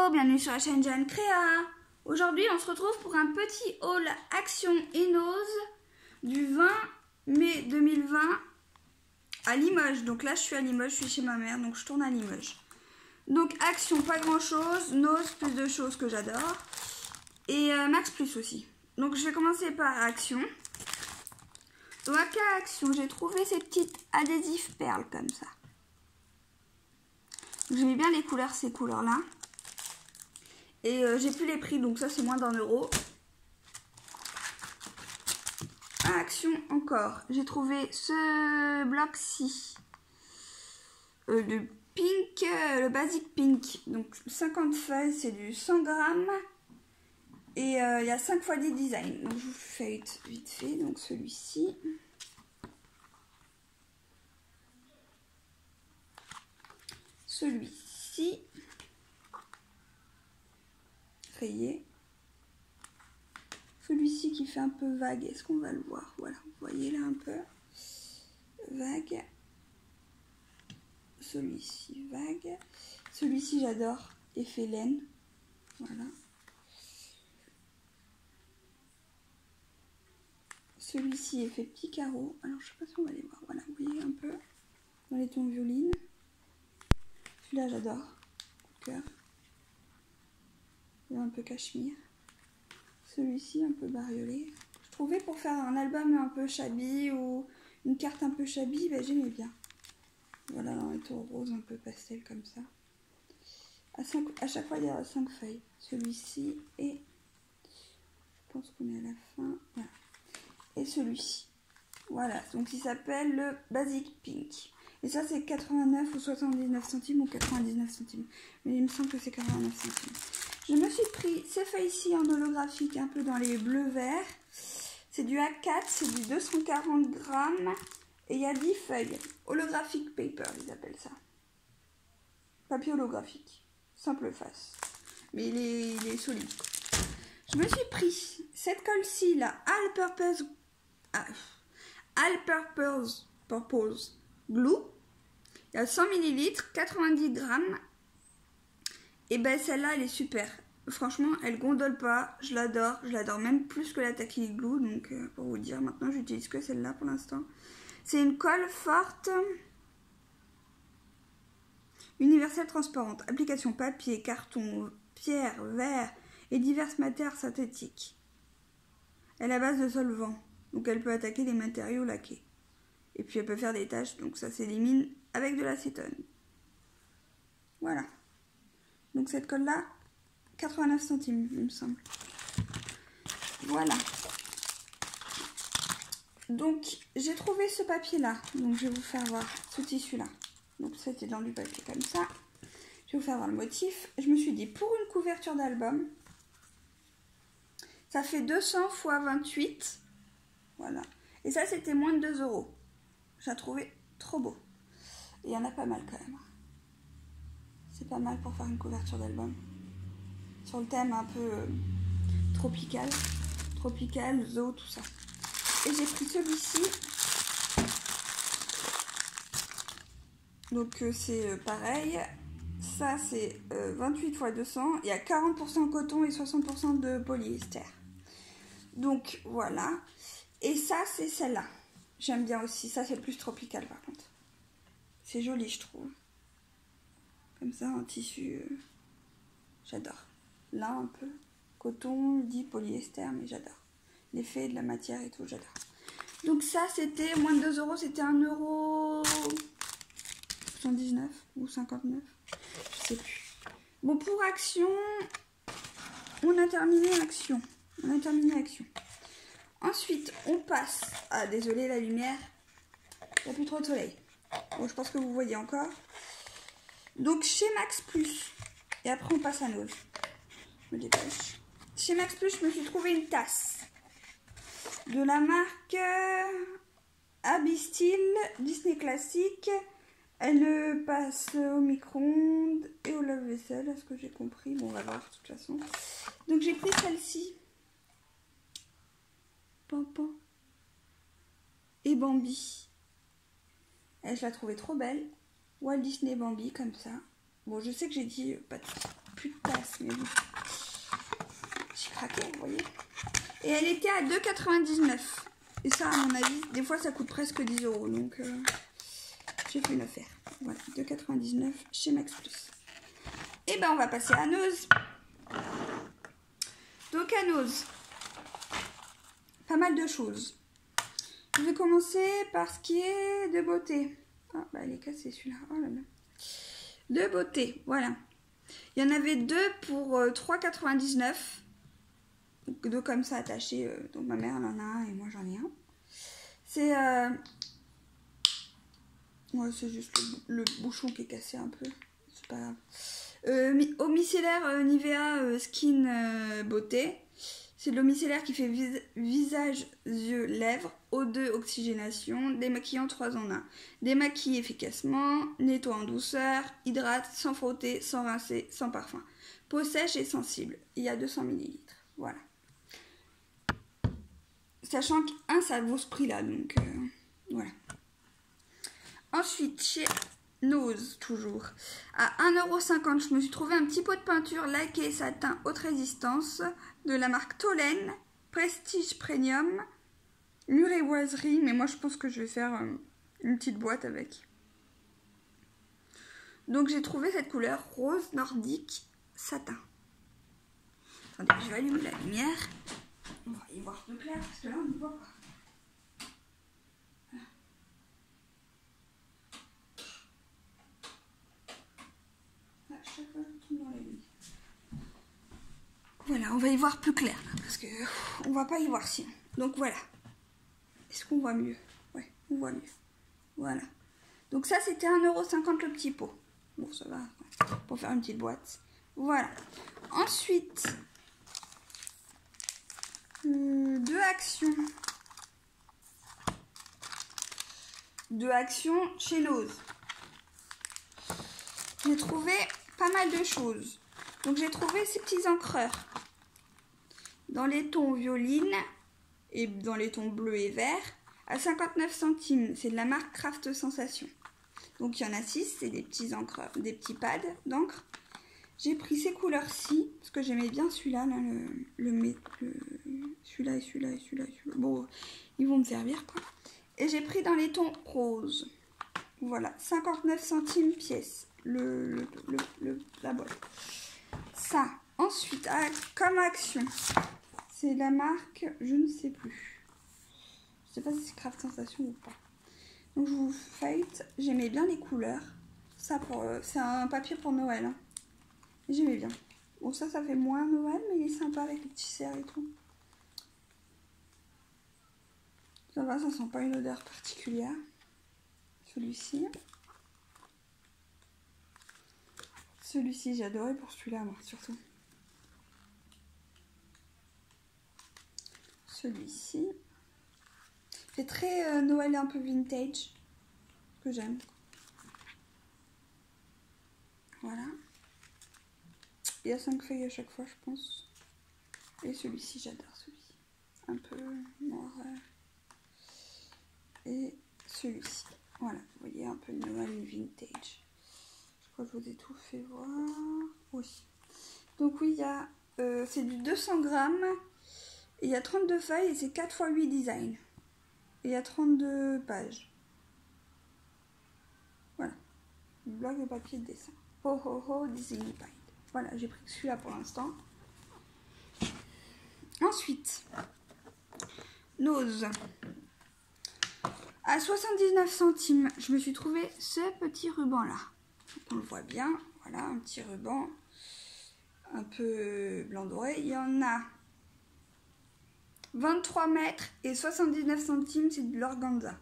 Hello, bienvenue sur la chaîne Jeanne Créa. Aujourd'hui, on se retrouve pour un petit haul Action Enos du 20 mai 2020 à Limoges. Donc là, je suis à Limoges, je suis chez ma mère, donc je tourne à Limoges. Donc Action, pas grand chose. Nos, plus de choses que j'adore. Et Max Plus aussi. Donc je vais commencer par Action. Donc à Action, j'ai trouvé ces petites adhésifs perles comme ça. J'aimais bien les couleurs, ces couleurs-là. Et j'ai plus les prix, donc ça c'est moins d'1 €. À Action encore, j'ai trouvé ce bloc-ci. Le pink, le basic pink. Donc 50 feuilles, c'est du 100 grammes. Et il y a 5 x 10 designs. Donc je vous fais vite fait. Donc celui-ci. Celui-ci. Rayé. Celui-ci qui fait un peu vague. Est-ce qu'on va le voir? Voilà, vous voyez là un peu. Vague. Celui-ci vague. Celui-ci j'adore. Effet laine. Voilà. Celui-ci effet petit carreau. Alors je sais pas si on va les voir. Voilà, vous voyez un peu. Dans les tons violines. Celui-là j'adore. Coup de cœur. Un peu cachemire. Celui-ci un peu bariolé. Je trouvais pour faire un album un peu shabby ou une carte un peu shabby, ben, j'aimais bien. Voilà, dans les tons roses un peu pastel comme ça. À chaque fois il y a 5 feuilles. Celui-ci et je pense qu'on est à la fin. Voilà. Et celui-ci. Voilà, donc il s'appelle le Basic Pink. Et ça c'est 89 ou 79 centimes ou 99 centimes. Mais il me semble que c'est 89 centimes. Je me suis pris ces feuilles-ci en holographique, un peu dans les bleus-verts. C'est du A4, c'est du 240 grammes. Et il y a 10 feuilles. Holographic paper, ils appellent ça. Papier holographique. Simple face. Mais il est solide. Je me suis pris cette colle-ci, la All-Purpose Glue. Il y a 100 ml, 90 grammes. Et ben celle-là, elle est super. Franchement, elle gondole pas. Je l'adore. Je l'adore même plus que la Tacky Glue. Donc, pour vous dire, maintenant, j'utilise que celle-là pour l'instant. C'est une colle forte. Universelle transparente. Application papier, carton, pierre, verre et diverses matières synthétiques. Elle est à base de solvant. Donc, elle peut attaquer les matériaux laqués. Et puis, elle peut faire des taches. Donc, ça s'élimine avec de l'acétone. Voilà. Donc cette colle là, 89 centimes il me semble. Voilà. Donc j'ai trouvé ce papier là. Donc je vais vous faire voir ce tissu là. Donc c'était dans du papier comme ça. Je vais vous faire voir le motif. Je me suis dit pour une couverture d'album, ça fait 200 x 28. Voilà. Et ça c'était moins de 2 €. J'ai trouvé trop beau. Et il y en a pas mal quand même. C'est pas mal pour faire une couverture d'album. Sur le thème un peu tropical, zoo, tout ça. Et j'ai pris celui-ci. Donc c'est pareil. Ça c'est 28 x 200. Il y a 40% coton et 60% de polyester. Donc voilà. Et ça c'est celle-là. J'aime bien aussi. Ça c'est plus tropical par contre. C'est joli je trouve. Comme ça, un tissu, j'adore. Là, un peu coton, dit polyester, mais j'adore. L'effet de la matière et tout, j'adore. Donc ça, c'était moins de 2 €, c'était 1,79 € ou 59, je sais plus. Bon, pour Action, on a terminé Action. Ensuite, on passe à, désolé la lumière, il n'y a plus trop de soleil. Bon, je pense que vous voyez encore. Donc chez Max Plus, et après on passe à Nose. Je me dépêche. Chez Max Plus, je me suis trouvé une tasse de la marque Abby Disney Classique. Elle ne passe au micro-ondes et au lave-vaisselle, à ce que j'ai compris. Bon, on va voir de toute façon. Donc j'ai pris celle-ci. Pampan et Bambi. Et je la trouvais trop belle. Walt Disney Bambi comme ça. Bon, je sais que j'ai dit pas plus de place, mais bon. J'ai craqué, vous voyez. Et elle était à 2,99 €. Et ça, à mon avis, des fois, ça coûte presque 10 €. Donc, j'ai fait une affaire. Voilà, 2,99 € chez Max Plus. Et ben, on va passer à Nose. Donc, à Nose, pas mal de choses. Je vais commencer par ce qui est de beauté. Ah, bah, elle est cassée celui-là. Oh là là. De beauté, voilà. Il y en avait deux pour 3,99 €. Deux comme ça attachés. Donc, ma mère en a un et moi j'en ai un. C'est ouais, c'est juste le bouchon qui est cassé un peu. C'est pas grave. Eau micellaire Nivea Skin Beauté. C'est de l'eau micellaire qui fait visage, yeux, lèvres, O2 oxygénation, démaquillant 3 en 1. Démaquille efficacement, nettoie en douceur, hydrate sans frotter, sans rincer, sans parfum. Peau sèche et sensible. Il y a 200 ml. Voilà. Sachant qu'un ça vaut ce prix là, donc voilà. Ensuite, chez Nose, toujours, à 1,50 €, je me suis trouvé un petit pot de peinture laqué satin haute résistance de la marque Tolène, Prestige Premium, mur et boiserie, mais moi je pense que je vais faire une petite boîte avec. Donc j'ai trouvé cette couleur rose nordique satin. Attendez, je vais allumer la lumière. On va y voir plus clair parce que là on ne voit pas. Voilà, on va y voir plus clair là, parce que on va pas y voir sinon. Donc voilà. Est-ce qu'on voit mieux? Ouais, on voit mieux. Voilà. Donc ça c'était 1,50 € le petit pot. Bon, ça va pour faire une petite boîte. Voilà. Ensuite, deux actions. Deux actions chez Nose. J'ai trouvé pas mal de choses. Donc j'ai trouvé ces petits encreurs dans les tons violine et dans les tons bleu et vert à 59 centimes. C'est de la marque Craft Sensation. Donc il y en a 6, c'est des petits encreurs, des petits pads d'encre. J'ai pris ces couleurs-ci parce que j'aimais bien celui-là, là, celui-là et celui-là et celui-là. Bon, ils vont me servir quoi. Et j'ai pris dans les tons roses. Voilà, 59 centimes pièce la boîte. Ça, ensuite, comme action, c'est la marque, je ne sais plus. Je sais pas si c'est Craft Sensation ou pas. Donc je vous feuillete, j'aimais bien les couleurs. Ça, c'est un papier pour Noël. Hein. J'aimais bien. Bon, ça fait moins Noël, mais il est sympa avec les petits cerfs et tout. Ça va, ça sent pas une odeur particulière. Celui-ci. Celui-ci, j'ai adoré pour celui-là, moi, surtout. Celui-ci. C'est très Noël un peu vintage. Que j'aime. Voilà. Il y a 5 feuilles à chaque fois, je pense. Et celui-ci, j'adore celui-ci. Un peu noir. Et celui-ci. Voilà, vous voyez, un peu Noël vintage. Je crois que je vous ai tout fait voir. Oui. Donc oui, il y a... c'est du 200 grammes. Et il y a 32 feuilles et c'est 4 x 8 designs. Et il y a 32 pages. Voilà. Bloc de papier de dessin. Ho ho ho, Disney Paint. Voilà, j'ai pris celui-là pour l'instant. Ensuite, Nose. À 79 centimes, je me suis trouvé ce petit ruban-là. On le voit bien. Voilà, un petit ruban. Un peu blanc doré. Il y en a 23 mètres et 79 centimes, c'est de l'organza.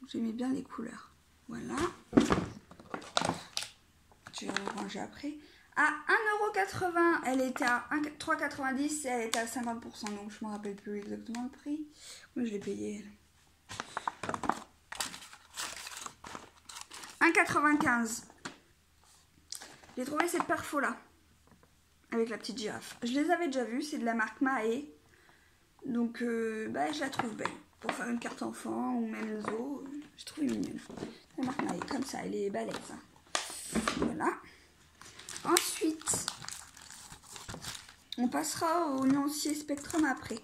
J'aimais bien les couleurs. Voilà. Je vais ranger après. À 1,80 €, elle était à 3,90 € et elle était à 50%. Donc je ne me rappelle plus exactement le prix. Moi je l'ai payé. 1,95 €. J'ai trouvé cette perfo là. Avec la petite girafe. Je les avais déjà vues. C'est de la marque Mahé. Donc je la trouve belle. Pour faire une carte enfant ou même Zo. Je trouve mignonne. La marque Mahé. Comme ça, elle est balèze. Voilà. Ensuite, On passera au nuancier Spectrum après.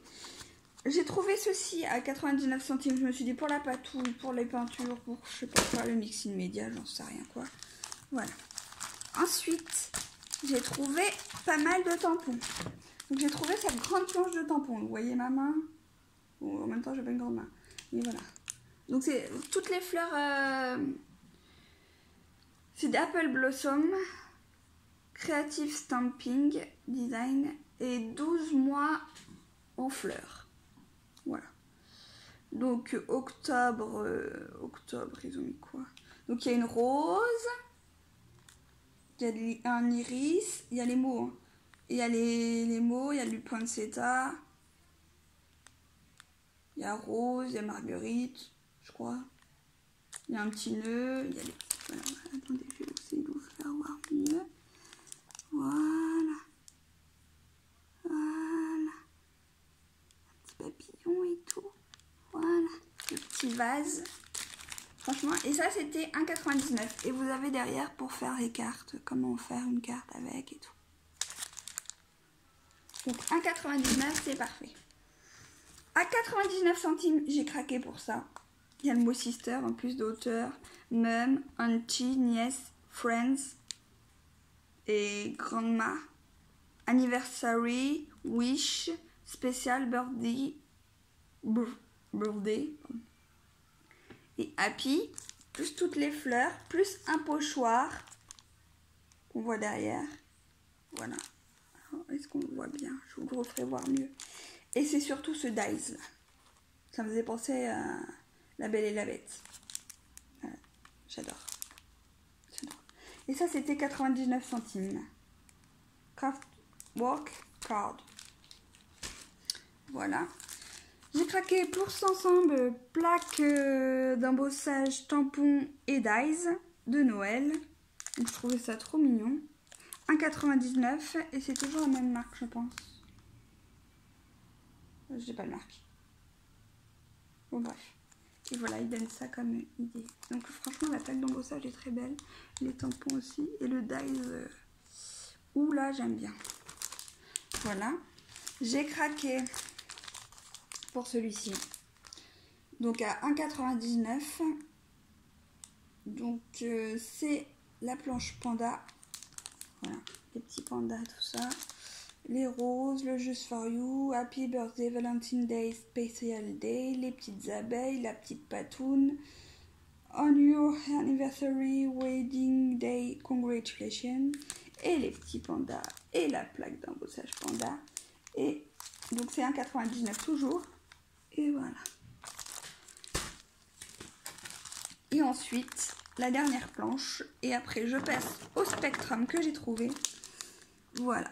J'ai trouvé ceci à 99 centimes. Je me suis dit pour la patouille, pour les peintures, pour je sais pas quoi, le mixing média, j'en sais rien quoi. Voilà. Ensuite, j'ai trouvé pas mal de tampons. Donc j'ai trouvé cette grande planche de tampons. Vous voyez ma main? Bon, en même temps, j'ai pas une grande main. Mais voilà. Donc c'est toutes les fleurs. C'est d'Apple Blossom, Creative Stamping Design et 12 mois en fleurs. Voilà. Donc octobre, ils ont mis quoi? Donc il y a une rose, il y a un iris, il y a les mots. Hein. Il y a les mots, il y a du poinsettia, il y a rose, il y a marguerite, je crois. Il y a un petit nœud, il y a les... Voilà, attendez, je vais essayer de vous faire voir mieux. Voilà. Voilà. Un petit papillon et tout. Voilà. Le petit vase. Franchement, et ça c'était 1,99. Et vous avez derrière pour faire les cartes, comment faire une carte avec et tout. Donc 1,99 c'est parfait. À 99 centimes, j'ai craqué pour ça. Il y a le mot sister en plus d'auteur. Mum, auntie, niece, friends et grandma. Anniversary, wish, special birthday, et happy, plus toutes les fleurs, plus un pochoir qu'on voit derrière. Voilà. Est-ce qu'on le voit bien? Je vous le referai voir mieux. Et c'est surtout ce dies là. Ça me faisait penser à La Belle et la Bête. Voilà. J'adore. Et ça c'était 99 centimes. Craft Work Card. Voilà. J'ai craqué pour cet ensemble plaques d'embossage, tampons et dies de Noël. Donc je trouvais ça trop mignon. 1,99 et c'est toujours la même marque je pense. Je n'ai pas de marque. Bon bref. Et voilà, ils donnent ça comme idée. Donc franchement la plaque d'embossage est très belle. Les tampons aussi. Et le dies, oula j'aime bien. Voilà. J'ai craqué pour celui-ci. Donc à 1,99. Donc c'est la planche panda. Voilà, les petits pandas, tout ça. Les roses, le Just for You, Happy Birthday, Valentine's Day, Special Day, les petites abeilles, la petite patoune. On your anniversary, wedding day, congratulations. Et les petits pandas et la plaque d'embossage panda. Et donc c'est 1,99 toujours. Et voilà. Et ensuite, la dernière planche. Et après, je passe au Spectrum que j'ai trouvé. Voilà.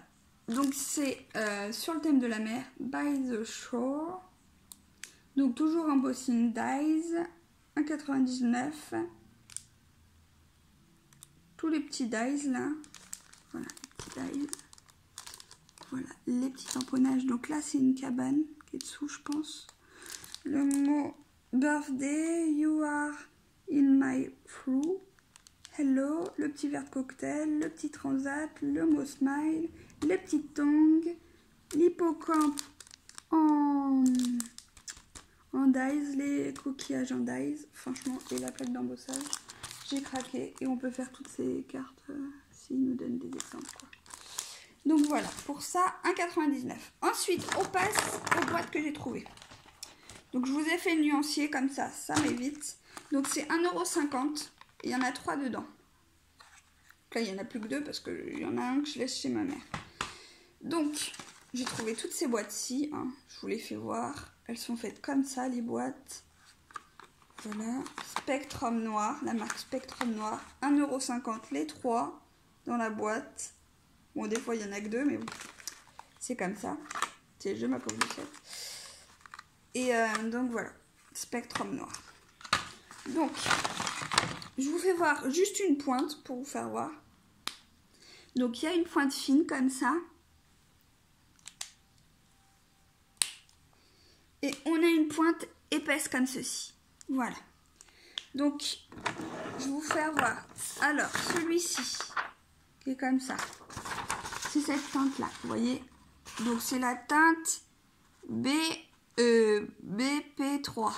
Donc c'est sur le thème de la mer, By the Shore. Donc toujours embossing dies, 1,99. Tous les petits dies là. Voilà, les petits dies. Voilà, les petits tamponnages. Donc là, c'est une cabane qui est dessous, je pense. Le mot birthday, you are in my fruit. Hello, le petit verre de cocktail, le petit transat, le mot smile, les petites tongs, l'hippocampe en dies, les coquillages en dies. Franchement, et la plaque d'embossage, j'ai craqué. Et on peut faire toutes ces cartes s'ils nous donnent des exemples, quoi. Donc voilà, pour ça, 1,99. Ensuite, on passe aux boîtes que j'ai trouvées. Donc je vous ai fait le nuancier comme ça m'évite. Donc c'est 1,50 €. Il y en a 3 dedans. Là, il n'y en a plus que 2 parce qu'il y en a un que je laisse chez ma mère. Donc, j'ai trouvé toutes ces boîtes-ci. Hein. Je vous les fais voir. Elles sont faites comme ça, les boîtes. Voilà. Spectrum noir, la marque Spectrum noir. 1,50 € les 3 dans la boîte. Bon, des fois, il n'y en a que 2, mais bon. C'est comme ça. C'est je ma pauvre Lucette. Et donc, voilà. Spectrum noir. Donc, je vous fais voir juste une pointe pour vous faire voir. Donc, il y a une pointe fine comme ça. Et on a une pointe épaisse comme ceci. Voilà. Donc, je vais vous faire voir. Alors, celui-ci, qui est comme ça. C'est cette teinte-là, vous voyez. Donc c'est la teinte BP3.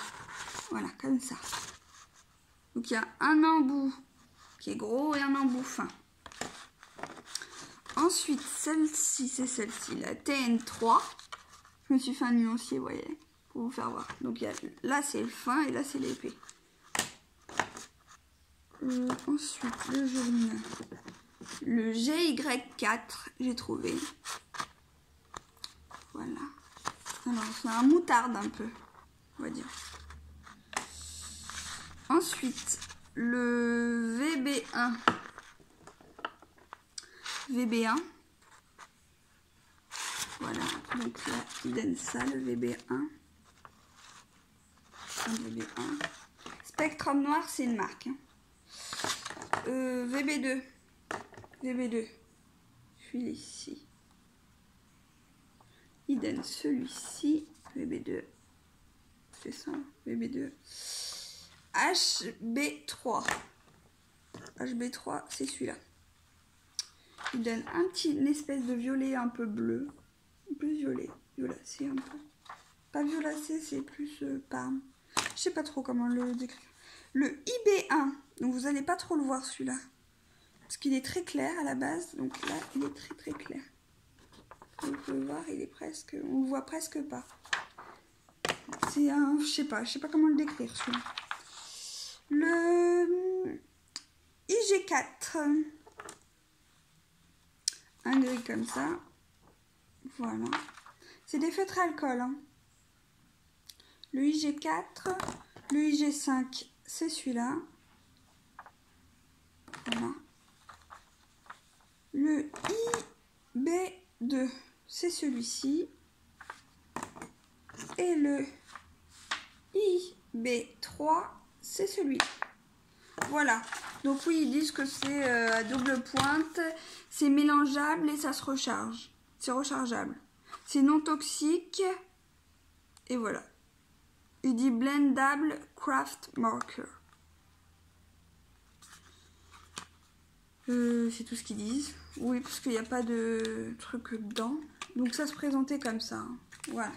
Voilà, comme ça. Donc il y a un embout qui est gros et un embout fin. Ensuite, celle-ci, c'est celle-ci, la TN3. Je me suis fait un nuancier, vous voyez, pour vous faire voir. Donc là, c'est le fin et là, c'est l'épais. Ensuite, le jaune. Le GY4, j'ai trouvé. Voilà. Alors, c'est un moutarde un peu, on va dire. Ensuite, le VB1. VB1. Voilà, donc là, il donne ça, le VB1. Un VB1. Spectrum noir, c'est une marque. Hein. VB2. VB2. Celui ici. Il donne celui-ci. VB2. C'est ça, VB2. HB3. HB3, c'est celui-là. Il donne une espèce de violet un peu bleu. Plus violet. Violacé un peu. Pas violacé, c'est plus parme. Je sais pas trop comment le décrire. Le IB1. Donc vous n'allez pas trop le voir celui-là. Parce qu'il est très clair à la base. Donc là, il est très très clair. Vous pouvez voir, il est presque. On le voit presque pas. C'est un. Je sais pas comment le décrire celui-là. Le IG4. Un gris comme ça. Voilà. C'est des feutres à alcool. Hein. Le IG4. Le IG5, c'est celui-là. Voilà. Le IB2, c'est celui-ci. Et le IB3, c'est celui-là. Voilà. Donc oui, ils disent que c'est à double pointe, c'est mélangeable et ça se recharge. C'est rechargeable. C'est non toxique. Et voilà. Il dit blendable craft marker. C'est tout ce qu'ils disent. Oui, parce qu'il n'y a pas de truc dedans. Donc ça se présentait comme ça. Hein. Voilà.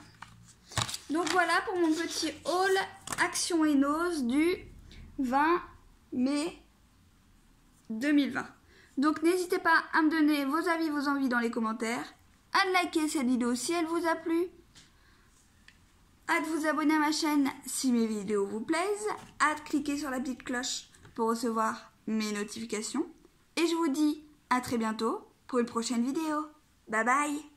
Donc voilà pour mon petit haul Action Enos du 20 mai 2020. Donc n'hésitez pas à me donner vos avis, vos envies dans les commentaires. À liker cette vidéo si elle vous a plu. À vous abonner à ma chaîne si mes vidéos vous plaisent. À cliquer sur la petite cloche pour recevoir mes notifications. Et je vous dis à très bientôt pour une prochaine vidéo. Bye bye!